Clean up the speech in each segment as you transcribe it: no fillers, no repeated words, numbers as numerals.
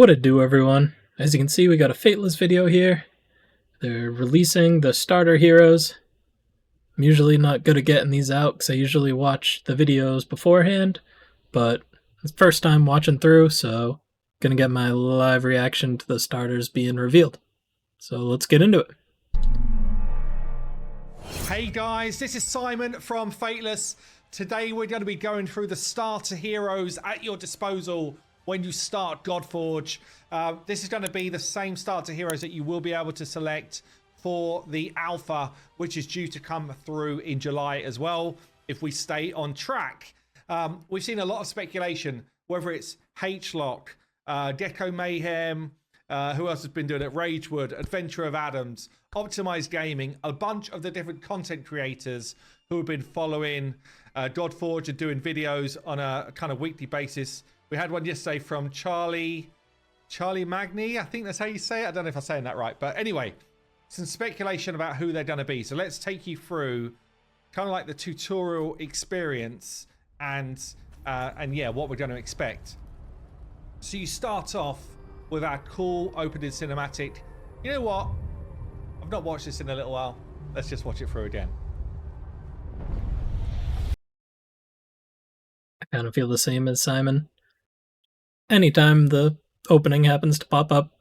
What it do, everyone? As you can see, we got a Fateless video here. They're releasing the starter heroes. I'm usually not good at getting these out because I usually watch the videos beforehand, but it's first time watching through, so gonna get my live reaction to the starters being revealed. So let's get into it. Hey guys, this is Simon from Fateless. Today we're going to be going through the starter heroes at your disposal when you start Godforge. This is going to be the same starter heroes that you will be able to select for the alpha, which is due to come through in July as well, if we stay on track. We've seen a lot of speculation, whether it's H-Lock, Gecko Mayhem, who else has been doing it? Ragewood, Adventure of Adams, Optimized Gaming, a bunch of the different content creators who have been following Godforge and doing videos on a kind of weekly basis. We had one yesterday from Charlie Magni, I think that's how you say it. I don't know if I'm saying that right, but anyway, some speculation about who they're going to be. So let's take you through kind of like the tutorial experience and yeah, what we're going to expect. So you start off with our cool opening cinematic. You know what? I've not watched this in a little while. Let's just watch it through again. I kind of feel the same as Simon. Anytime the opening happens to pop up,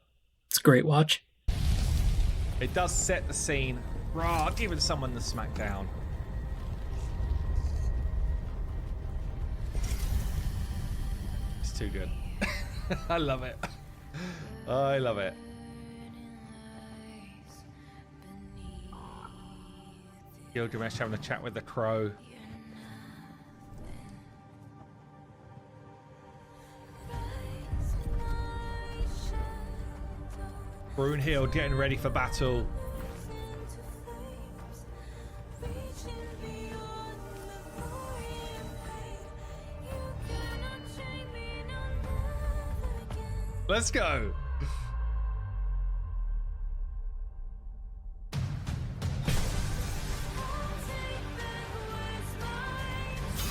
it's a great watch. It does set the scene. Rah, giving someone the smackdown. It's too good. I love it. I love it. Gilgamesh having a chat with the crow. Brunhild getting ready for battle. Let's go.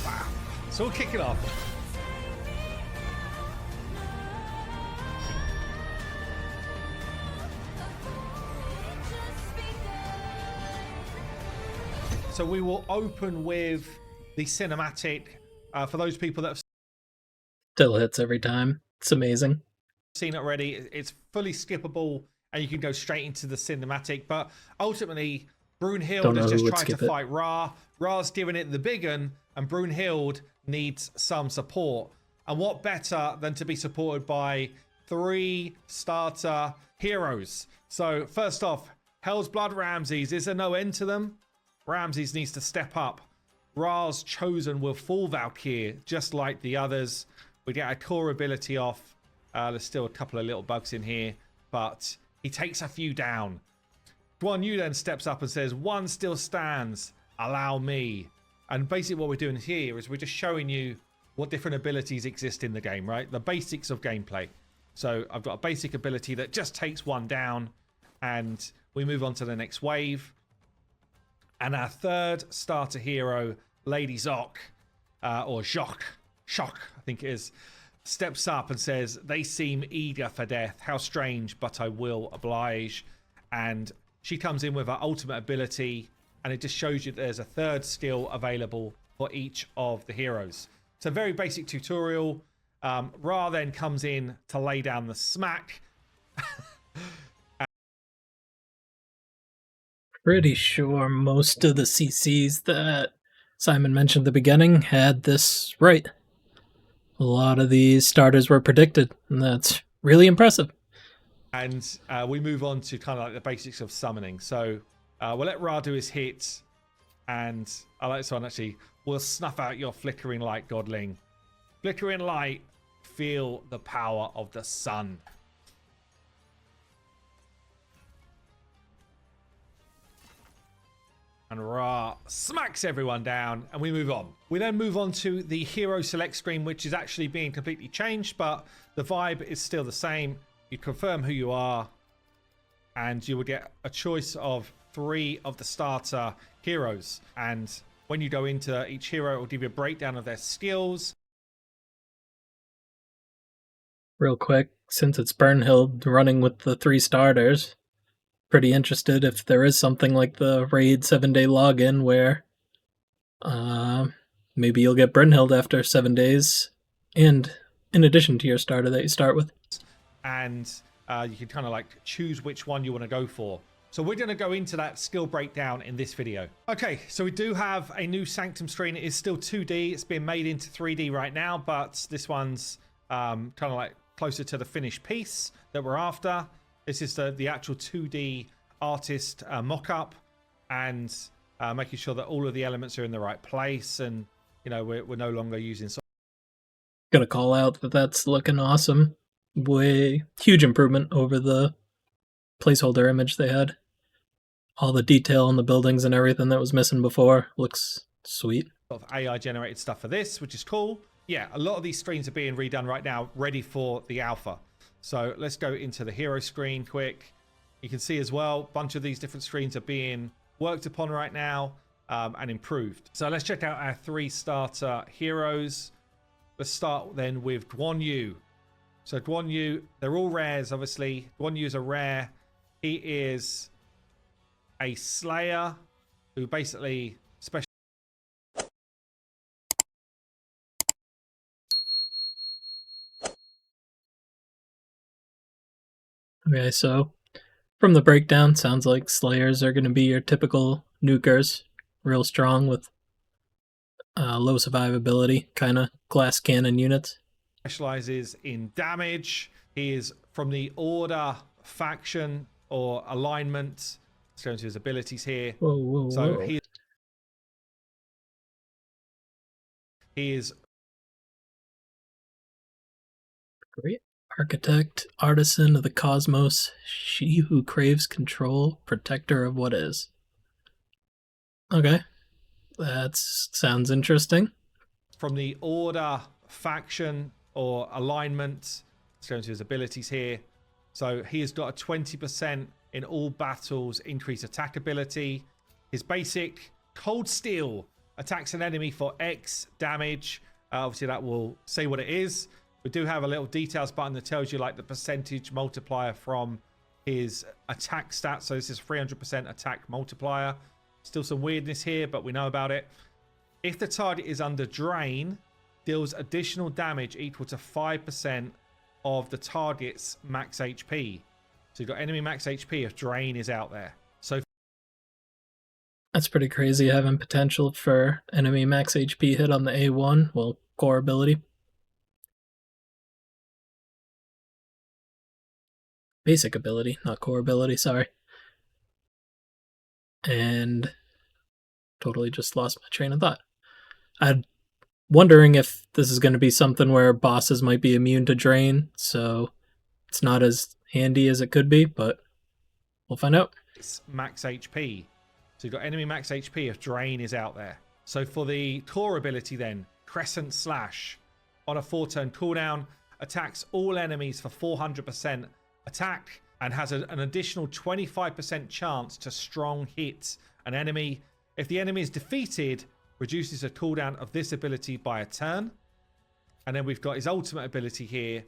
Wow. So we'll kick it off. So we will open with the cinematic for those people that have Still hits every time. It's amazing. seen it already. It's fully skippable and you can go straight into the cinematic, but ultimately Brunhild is just trying to fight Ra. Ra's giving it the big un, and Brunhild needs some support. And what better than to be supported by 3 starter heroes? So first off, Hell's Blood Ramses. Is there no end to them? Ramses needs to step up. Ra's chosen with full Valkyrie, just like the others. We get a core ability off. There's still a couple of little bugs in here, but he takes a few down. Guan Yu then steps up and says, "One still stands. Allow me." And basically what we're doing here is we're just showing you what different abilities exist in the game, right? The basics of gameplay. So I've got a basic ability that just takes one down, and we move on to the next wave. And our third starter hero, Lady Zoc, or Jock, I think it is, steps up and says, "They seem eager for death. How strange, but I will oblige." And she comes in with her ultimate ability, and it just shows you that there's a third skill available for each of the heroes. It's a very basic tutorial. Ra then comes in to lay down the smack. Pretty sure most of the CCs that Simon mentioned at the beginning had this right. A lot of these starters were predicted, and that's really impressive. And we move on to kind of like the basics of summoning. So we'll let Ra do his hit, and I like this one actually. "We'll snuff out your flickering light, godling. Flickering light, feel the power of the sun." And Ra smacks everyone down, and we move on. We then move on to the hero select screen, which is actually being completely changed, but the vibe is still the same. You confirm who you are, and you will get a choice of 3 of the starter heroes. And when you go into each hero, it will give you a breakdown of their skills. Real quick, since it's Burnhild running with the 3 starters, pretty interested if there is something like the raid 7-day login where maybe you'll get Brynhild after 7 days, and in addition to your starter that you start with. And you can kind of like choose which one you want to go for. So we're going to go into that skill breakdown in this video. Okay, so we do have a new Sanctum screen. It is still 2D. It's been made into 3D right now, but this one's kind of like closer to the finished piece that we're after. This is the actual 2D artist mock-up, and making sure that all of the elements are in the right place, and you know we're no longer using. Gotta call out that that's looking awesome. Way huge improvement over the placeholder image they had. All the detail on the buildings and everything that was missing before looks sweet. Of AI generated stuff for this, which is cool. Yeah, a lot of these screens are being redone right now, ready for the alpha. So let's go into the hero screen quick. You can see as well, a bunch of these different screens are being worked upon right now and improved. So let's check out our 3 starter heroes. Let's start then with Guan Yu. So Guan Yu, they're all rares, obviously. Guan Yu is a rare. He is a slayer who basically special. Okay, so from the breakdown, sounds like Slayers are going to be your typical nukers. Real strong with low survivability, kind of glass cannon units. Specializes in damage. He is from the Order faction or alignment. Let's go into his abilities here. Whoa. He is great. Architect, artisan of the cosmos, she who craves control, protector of what is. Okay, that sounds interesting. From the Order faction or alignment. Let's go into his abilities here. So he has got a 20% in all battles increased attack ability. His basic Cold Steel attacks an enemy for X damage. Obviously that will say what it is. We do have a little details button that tells you like the percentage multiplier from his attack stats. So this is 300% attack multiplier. Still some weirdness here, but we know about it. If the target is under drain, deals additional damage equal to 5% of the target's max HP. So you've got enemy max HP if drain is out there. So that's pretty crazy, having potential for enemy max HP hit on the A1, well, core ability. Basic ability, not core ability, sorry. And totally just lost my train of thought. I'm wondering if this is going to be something where bosses might be immune to drain, so it's not as handy as it could be, but we'll find out. It's max HP. So you've got enemy max HP if drain is out there. So for the core ability then, Crescent Slash. On a 4-turn cooldown, attacks all enemies for 400% attack and has an additional 25% chance to strong hit an enemy. If the enemy is defeated, reduces the cooldown of this ability by a turn. And then we've got his ultimate ability here,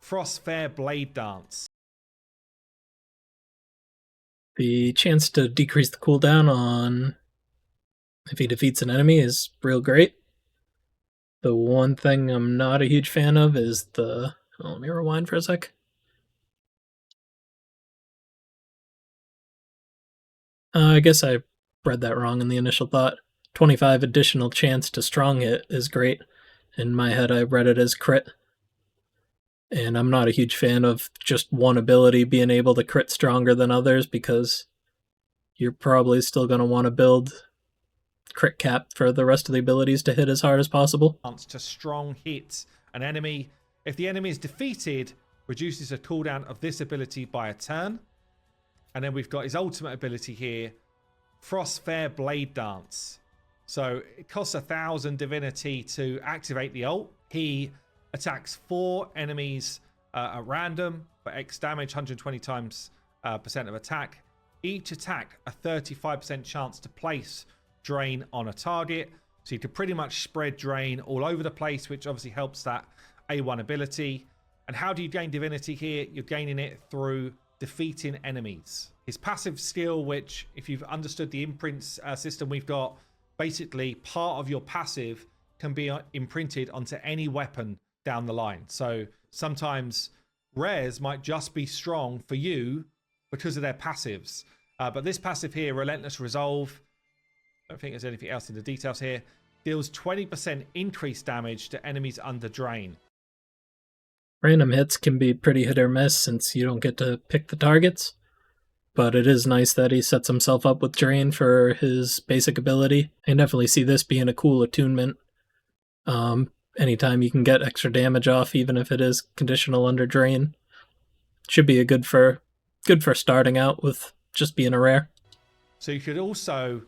Frostfair Blade Dance. The chance to decrease the cooldown on if he defeats an enemy is real great. The one thing I'm not a huge fan of is the... Oh, let me rewind for a sec. I guess I read that wrong in the initial thought. 25 additional chance to strong hit is great. In my head, I read it as crit. And I'm not a huge fan of just one ability being able to crit stronger than others, because you're probably still going to want to build crit cap for the rest of the abilities to hit as hard as possible. To strong hit an enemy. If the enemy is defeated, reduces the cooldown of this ability by a turn. And then we've got his ultimate ability here, Frostfair Blade Dance. So it costs 1,000 divinity to activate the ult. He attacks 4 enemies at random for X damage, 120 times percent of attack. Each attack a 35% chance to place drain on a target. So you can pretty much spread drain all over the place, which obviously helps that A1 ability. And how do you gain divinity here? You're gaining it through defeating enemies. His passive skill, which if you've understood the imprints system we've got, basically part of your passive can be imprinted onto any weapon down the line. So sometimes rares might just be strong for you because of their passives. But this passive here, Relentless Resolve, I don't think there's anything else in the details here, deals 20% increased damage to enemies under drain. Random hits can be pretty hit or miss since you don't get to pick the targets, but it is nice that he sets himself up with drain for his basic ability. I definitely see this being a cool attunement. Anytime you can get extra damage off, even if it is conditional under drain, should be a good for starting out with just being a rare. So you could also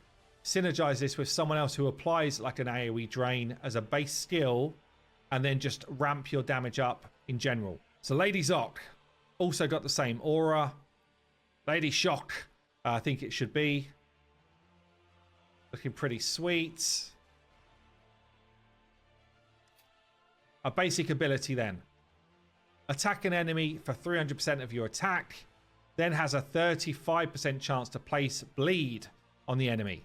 synergize this with someone else who applies like an AoE drain as a base skill and then just ramp your damage up in general. So Lady Zoc also got the same aura. Lady Shock, I think it should be. Looking pretty sweet. A basic ability then. Attack an enemy for 300% of your attack, then has a 35% chance to place bleed on the enemy.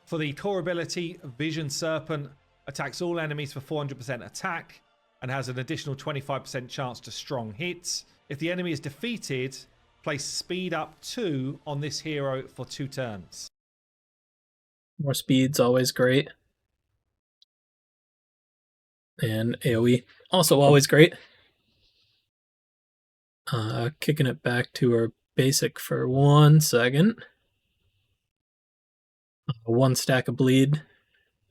For the core ability, Vision Serpent attacks all enemies for 400% attack and has an additional 25% chance to strong hits. If the enemy is defeated, place speed up 2 on this hero for 2 turns. More speed's always great. And AoE, also always great. Kicking it back to our basic for 1 second. 1 stack of bleed.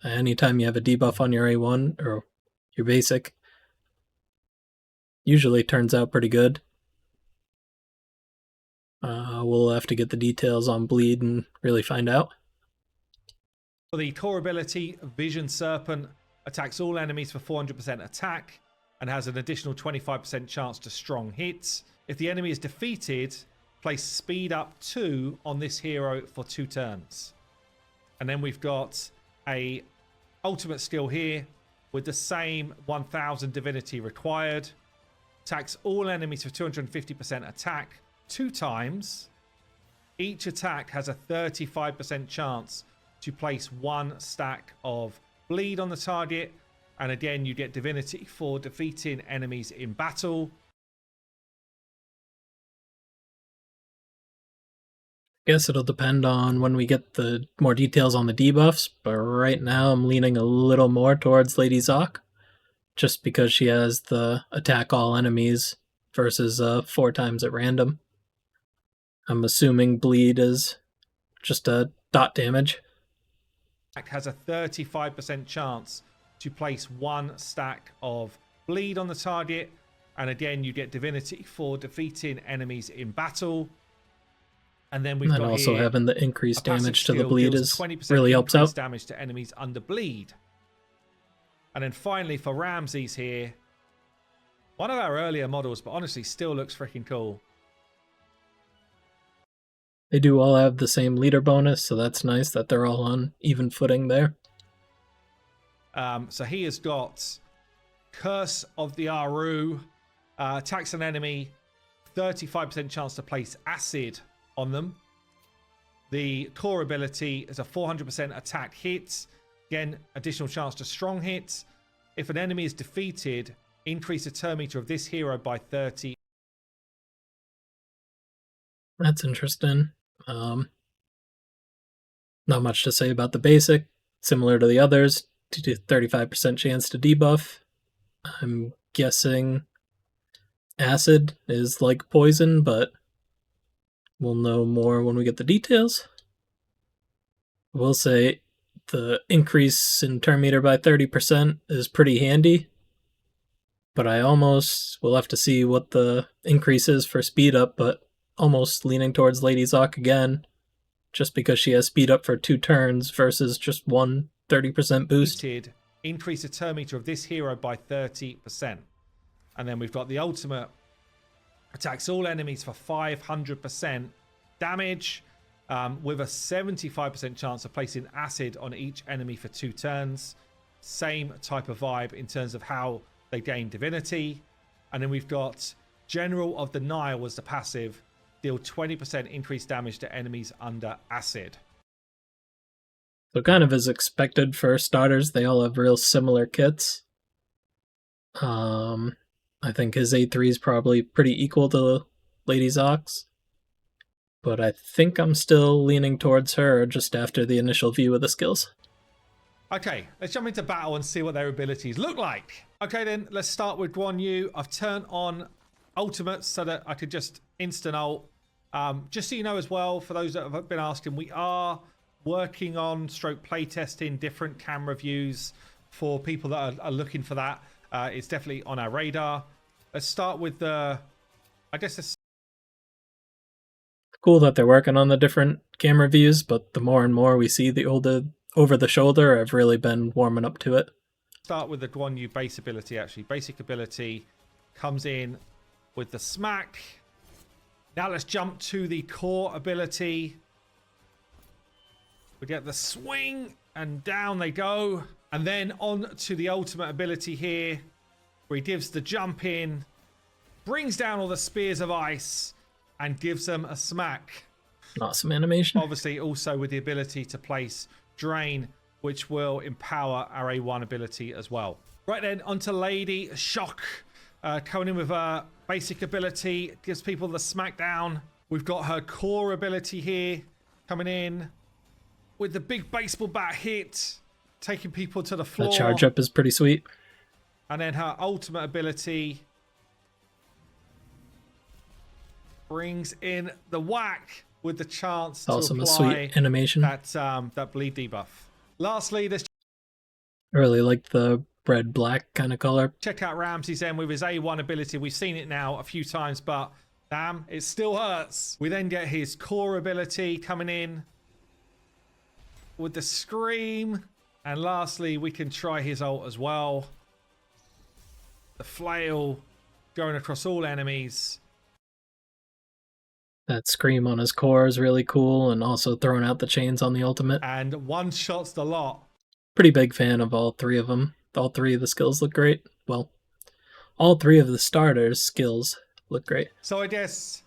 Anytime you have a debuff on your A1 or your basic, usually turns out pretty good. We'll have to get the details on bleed and really find out. For the core ability, Vision Serpent attacks all enemies for 400% attack and has an additional 25% chance to strong hits. If the enemy is defeated, place speed up 2 on this hero for 2 turns. And then we've got a ultimate skill here with the same 1000 divinity required. Attacks all enemies for 250% attack 2 times. Each attack has a 35% chance to place 1 stack of bleed on the target, and again you get divinity for defeating enemies in battle. Guess it'll depend on when we get the more details on the debuffs, but right now I'm leaning a little more towards Lady Zoc, just because she has the attack all enemies versus 4 times at random. I'm assuming bleed is just a dot damage. Has a 35% chance to place 1 stack of bleed on the target, and again you get divinity for defeating enemies in battle. And then we've got also here, having the increased damage to the bleed is really helps out. Damage to enemies under bleed. And then finally for Ramses here, one of our earlier models, but honestly still looks freaking cool. They do all have the same leader bonus, so that's nice that they're all on even footing there. So he has got Curse of the Aru, attacks an enemy, 35% chance to place acid on them. The core ability is a 400% attack hit. Again, additional chance to strong hits. If an enemy is defeated, increase the turn meter of this hero by 30. That's interesting. Not much to say about the basic. Similar to the others, 35% chance to debuff. I'm guessing acid is like poison, but we'll know more when we get the details. We'll say the increase in turn meter by 30% is pretty handy, but I almost will have to see what the increase is for speed up, but almost leaning towards Lady Zoc again, just because she has speed up for 2 turns versus just 1 30% boost. Increase the turn meter of this hero by 30%. And then we've got the ultimate, attacks all enemies for 500% damage, with a 75% chance of placing acid on each enemy for 2 turns. Same type of vibe in terms of how they gain divinity. And then we've got General of the Nile as the passive. Deal 20% increased damage to enemies under acid. So kind of as expected for starters, they all have real similar kits. I think his A3 is probably pretty equal to Lady Zox. But I think I'm still leaning towards her just after the initial view of the skills. Okay, let's jump into battle and see what their abilities look like. Okay then, let's start with Guan Yu. I've turned on ultimates so that I could just instant ult. Just so you know as well, for those that have been asking, we are working on playtesting different camera views for people that are looking for that. It's definitely on our radar. Let's start with the, I guess it's cool that they're working on the different camera views, but the more and more we see the older over the shoulder, I've really been warming up to it. Start with the Guan Yu base ability, actually. Basic ability comes in with the smack. Now let's jump to the core ability. We get the swing and down they go. And then on to the ultimate ability here, where he gives the jump in, brings down all the spears of ice, and gives them a smack. Awesome animation. Obviously also with the ability to place Drain, which will empower our A1 ability as well. Right then, onto Lady Shock. Coming in with her basic ability, gives people the smackdown. We've got her core ability here, coming in with the big baseball bat hit, taking people to the floor. The charge up is pretty sweet. And then her ultimate ability brings in the whack with the chance to Awesome, apply a sweet animation. that bleed debuff. Lastly, this I really like the red black kind of color. check out Ramsey's then with his A1 ability. We've seen it now a few times, but damn, it still hurts. We then get his core ability coming in with the scream. And lastly, we can try his ult as well. The flail going across all enemies. That scream on his core is really cool, and also throwing out the chains on the ultimate. And one shots the lot. Pretty big fan of all three of them. All three of the skills look great. Well, all three of the starters' skills look great. So I guess,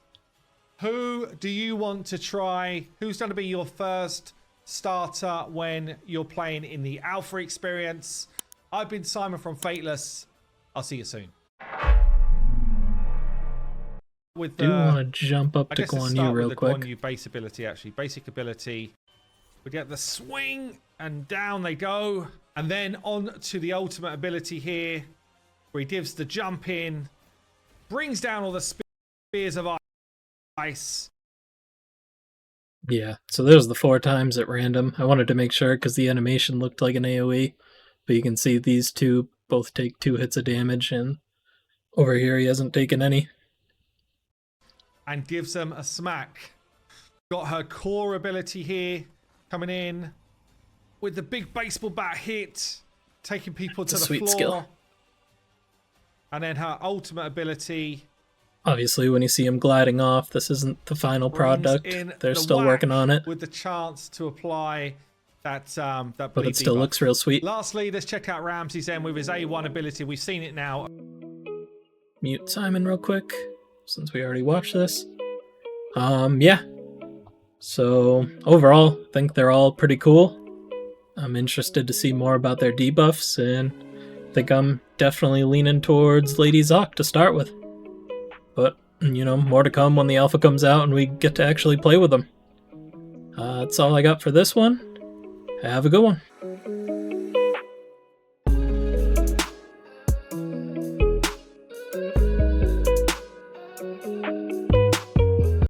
who do you want to try? Who's going to be your first starter when you're playing in the Alpha experience? I've been Simon from Fateless. I'll see you soon. With I do want to jump up to Guan Yu real quick. Guan Yu base ability, actually. Basic ability. We get the swing and down they go. And then on to the ultimate ability here, where he gives the jump in, brings down all the spears of ice. Yeah, so there's the 4 times at random. I wanted to make sure because the animation looked like an AoE, but you can see these two both take 2 hits of damage, and over here he hasn't taken any. And gives them a smack. Got her core ability here, coming in with the big baseball bat hit, taking people to the sweet floor. Skill. And then her ultimate ability. Obviously, when you see him gliding off, this isn't the final product. They're still working on it. With the chance to apply that but it still looks real sweet. Lastly, let's check out Ramsey's then with his A1 ability. We've seen it now. Mute Simon real quick, since we already watched this. Yeah. So, overall, I think they're all pretty cool. I'm interested to see more about their debuffs, and I think I'm definitely leaning towards Lady Zoc to start with. But, you know, more to come when the alpha comes out and we get to actually play with them. That's all I got for this one. Have a good one.